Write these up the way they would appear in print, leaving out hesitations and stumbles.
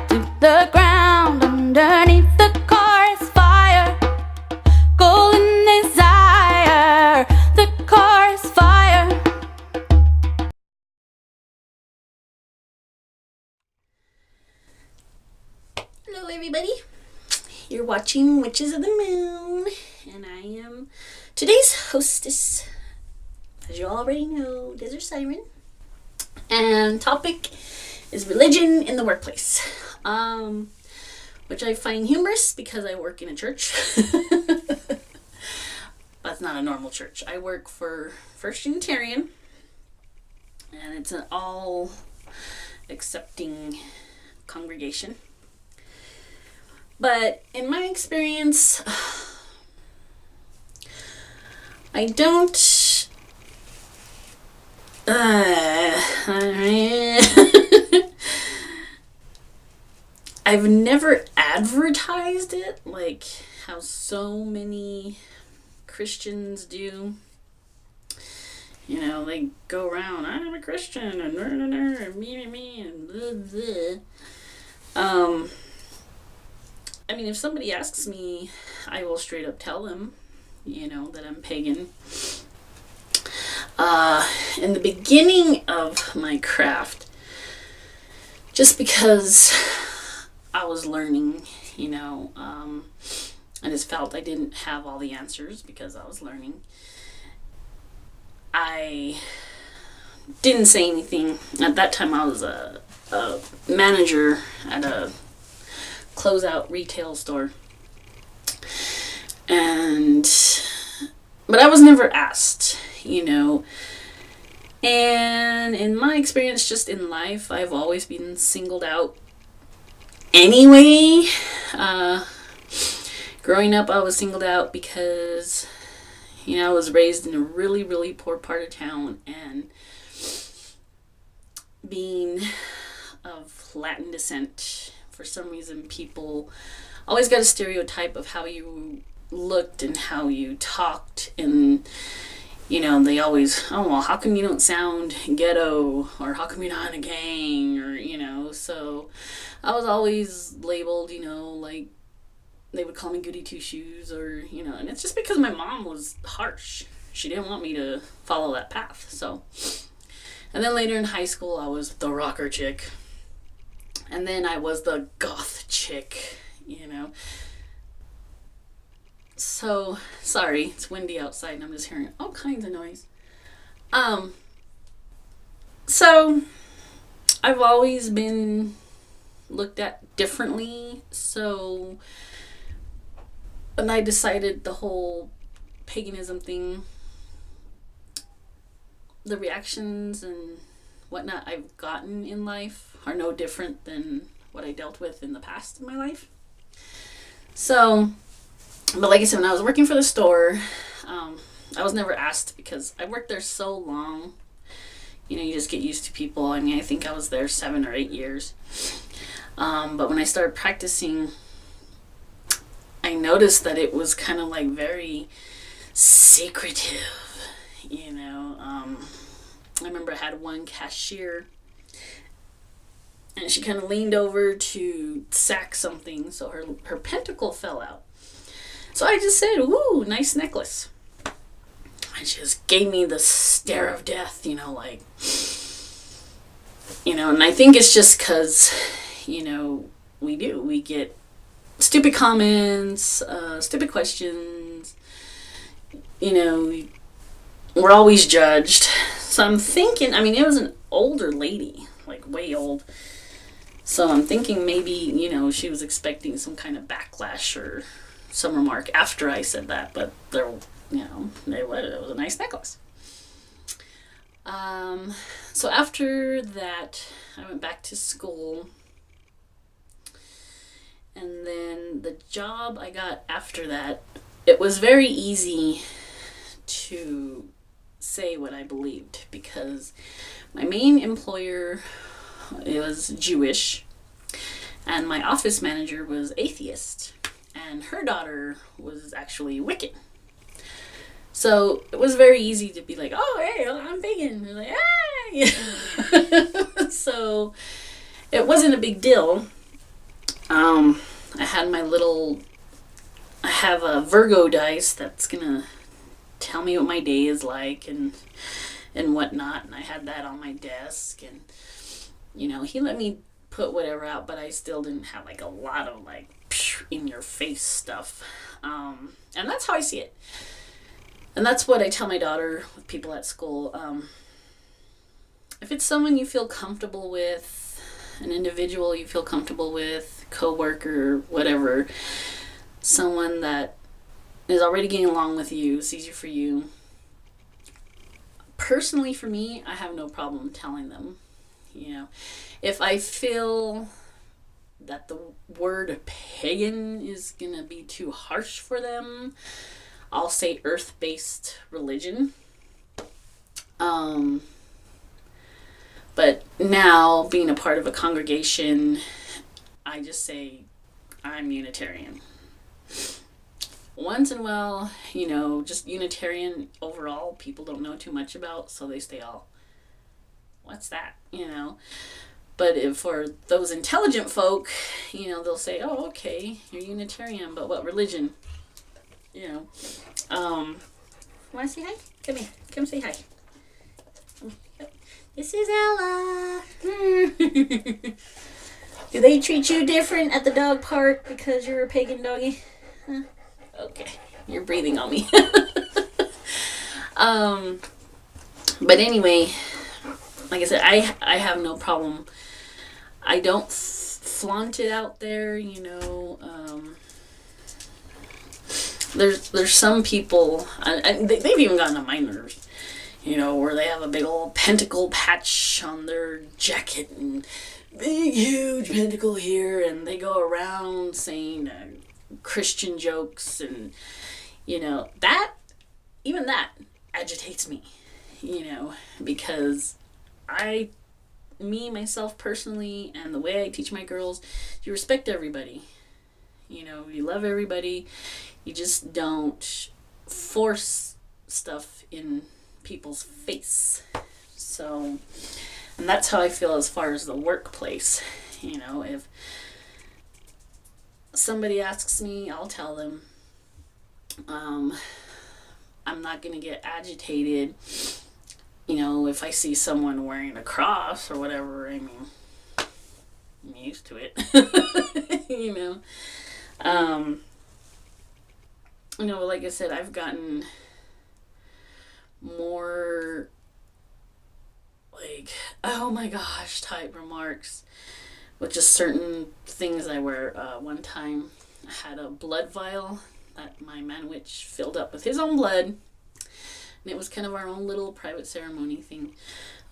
to the ground. Underneath the car is fire, golden desire. The car is fire. Hello everybody, you're watching Witches of the Moon, and I am today's hostess, as you already know, Desert Siren, and topic is religion in the workplace, which I find humorous because I work in a church, but it's not a normal church. I work for First Unitarian, and it's an all accepting congregation. But in my experience, I don't, I've never advertised it like how so many Christians do. You know, they go around, I'm a Christian, and me, and blah, blah. I mean, if somebody asks me, I will straight up tell them, you know, that I'm pagan. In the beginning of my craft, just because I was learning, you know, I just felt I didn't have all the answers because I was learning. I didn't say anything. At that time, I was a manager at a closeout retail store, but I was never asked, you know. And in my experience, just in life, I've always been singled out anyway. Growing up, I was singled out because, you know, I was raised in a really, really poor part of town, and being of Latin descent, for some reason, people always got a stereotype of how you looked and how you talked, and, you know, they always, oh, well, how come you don't sound ghetto, or how come you're not in a gang, or, you know, so I was always labeled, you know, like, they would call me goody two-shoes, or, you know, and it's just because my mom was harsh. She didn't want me to follow that path, so. And then later in high school, I was the rocker chick. And then I was the goth chick, you know. So, sorry, it's windy outside and I'm just hearing all kinds of noise. So, I've always been looked at differently. So, when I decided the whole paganism thing, the reactions and whatnot I've gotten in life are no different than what I dealt with in the past in my life. So, but like I said, when I was working for the store, I was never asked because I worked there so long. You know, you just get used to people. I mean, I think I was there 7 or 8 years. But when I started practicing, I noticed that it was kind of like very secretive, you know. I remember I had one cashier, and she kind of leaned over to sack something, so her pentacle fell out. So I just said, ooh, nice necklace. And she just gave me the stare of death, you know, like, you know, and I think it's just because, you know, we get stupid comments, stupid questions, you know, we're always judged. So I'm thinking, I mean, it was an older lady, like way old. So I'm thinking maybe, you know, she was expecting some kind of backlash or some remark after I said that, but there, you know, it was a nice necklace. So after that, I went back to school, and then the job I got after that, it was very easy to say what I believed because my main employer was Jewish and my office manager was atheist and her daughter was actually Wiccan. So it was very easy to be like, oh, hey, I'm vegan. And like, hey! So it wasn't a big deal. I had I have a Virgo dice that's gonna tell me what my day is like and whatnot, and I had that on my desk, and he let me put whatever out, but I still didn't have like a lot of like in your face stuff, and that's how I see it, and that's what I tell my daughter with people at school. If it's someone you feel comfortable with, an individual you feel comfortable with, coworker, whatever, someone that is already getting along with you, it's easier for you. Personally, for me, I have no problem telling them. If I feel that the word pagan is gonna be too harsh for them, I'll say earth-based religion. But now, being a part of a congregation, I just say I'm Unitarian. Once in a while, just Unitarian overall, people don't know too much about, so they stay all, what's that, But if for those intelligent folk, they'll say, oh, okay, you're Unitarian, but what religion? Want to say hi? Come here. Come say hi. This is Ella. Do they treat you different at the dog park because you're a pagan doggy? Huh? Okay, you're breathing on me. But anyway, like I said, I have no problem. I don't flaunt it out there, There's some people, they've even gotten on my nerves, where they have a big old pentacle patch on their jacket and big huge pentacle here, and they go around saying Christian jokes, and that agitates me, because myself personally, and the way I teach my girls, you respect everybody. You love everybody. You just don't force stuff in people's face. So, and that's how I feel as far as the workplace. If somebody asks me, I'll tell them. I'm not going to get agitated, if I see someone wearing a cross or whatever. I mean, I'm used to it. Like I said, I've gotten more like, oh my gosh type remarks with just certain things I wear. One time I had a blood vial that my man witch filled up with his own blood, and it was kind of our own little private ceremony thing.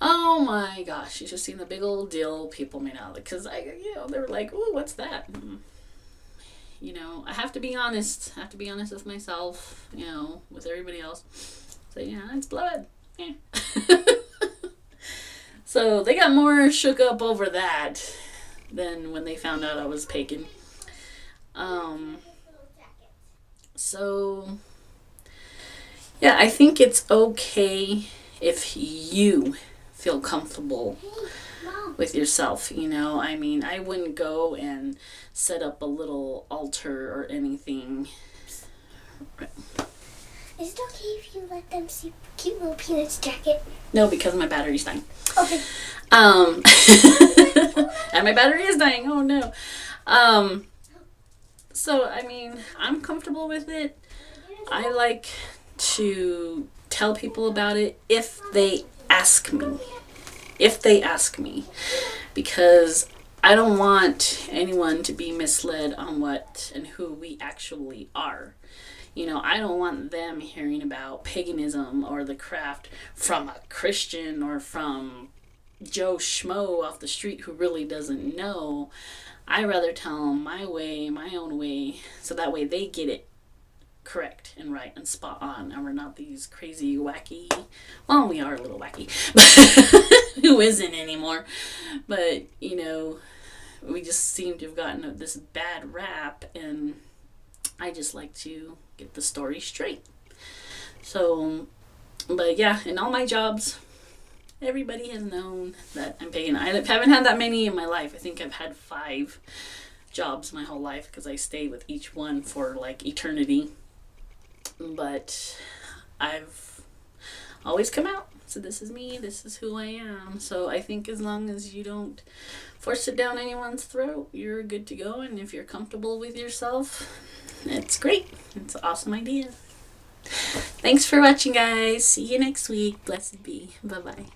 Oh my gosh, you should see the big old deal people made out of it, because they were like, "Ooh, what's that?" I have to be honest. I have to be honest with myself, with everybody else. So, it's blood. Yeah. So they got more shook up over that than when they found out I was pagan. So, yeah, I think it's okay if you feel comfortable with yourself, I wouldn't go and set up a little altar or anything. Is it okay if you let them see cute little Peanut's jacket? No, because my battery's dying. Okay. And my battery is dying. Oh no. So, I'm comfortable with it. I like to tell people about it if they ask me. Because I don't want anyone to be misled on what and who we actually are. I don't want them hearing about paganism or the craft from a Christian or from Joe Schmo off the street who really doesn't know. I rather tell them my way, my own way, so that way they get it correct and right and spot on, and we're not these crazy wacky, well, we are a little wacky, but who isn't anymore, but we just seem to have gotten this bad rap, and I just like to get the story straight. So, but yeah, in all my jobs, everybody has known that I'm pagan. I haven't had that many in my life. I think I've had 5 jobs my whole life because I stay with each one for like eternity. But I've always come out. So this is me, this is who I am. So I think as long as you don't force it down anyone's throat, you're good to go. And if you're comfortable with yourself, it's great. It's an awesome idea. Thanks for watching, guys. See you next week. Blessed be. Bye-bye.